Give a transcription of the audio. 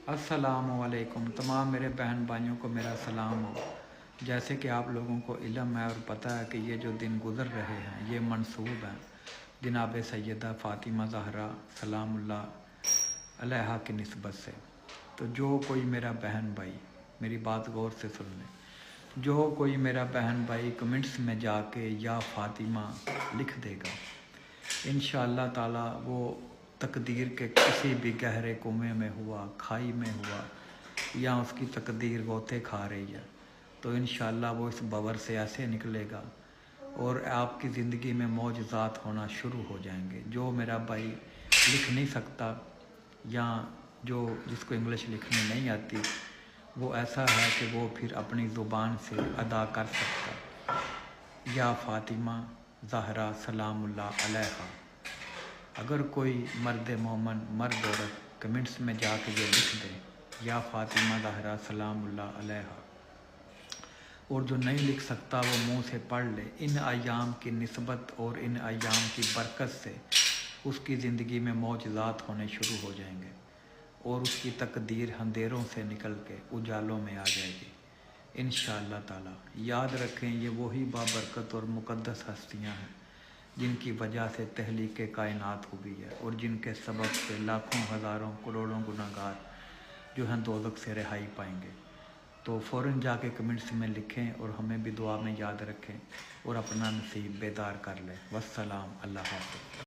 अस्सलामुअलैकुम। तमाम मेरे बहन भाइयों को मेरा सलाम हो। जैसे कि आप लोगों को इल्म है और पता है कि ये जो दिन गुज़र रहे हैं ये मंसूब हैं जनाब सैयदा फ़ातिमा ज़हरा सलामुल्लाह अलैहा की निस्बत से। तो जो कोई मेरा बहन भाई, मेरी बात गौर से सुन ले, जो कोई मेरा बहन भाई कमेंट्स में जाके या फ़ातिमा लिख देगा, इंशाअल्लाह ताला वो तकदीर के किसी भी गहरे कुएं में हुआ, खाई में हुआ, या उसकी तकदीर गोते खा रही है, तो इंशाअल्लाह वो इस बवर से ऐसे निकलेगा और आपकी ज़िंदगी में मौजज़ात होना शुरू हो जाएंगे। जो मेरा भाई लिख नहीं सकता या जो जिसको इंग्लिश लिखनी नहीं आती, वो ऐसा है कि वो फिर अपनी ज़ुबान से अदा कर सकता, या फ़ातिमा ज़हरा सलामुल्लाह अलैहा। अगर कोई मर्द मोमन, मर्द औरत कमेंट्स में जाके ये लिख दे या फ़ातिमा ज़हरा सलामुल्लाह अलैहा, और जो नहीं लिख सकता वो मुंह से पढ़ ले, इन अयाम की निस्बत और इन अयाम की बरकत से उसकी ज़िंदगी में मौजज़ात होने शुरू हो जाएंगे और उसकी तकदीर अंधेरों से निकल के उजालों में आ जाएगी इंशाअल्लाह ताला। याद रखें, ये वही बाबरकत और मुक़द्दस हस्तियाँ हैं जिनकी वजह से तहलीक कायनात हुई है और जिनके सबब से लाखों हज़ारों करोड़ों गुनाहगार जो हैं दोज़ख से रिहाई पाएंगे। तो फ़ौरन जाके कमेंट्स में लिखें और हमें भी दुआ में याद रखें और अपना नसीब बेदार कर लें। वस्सलाम, अल्लाह हाफ़िज़।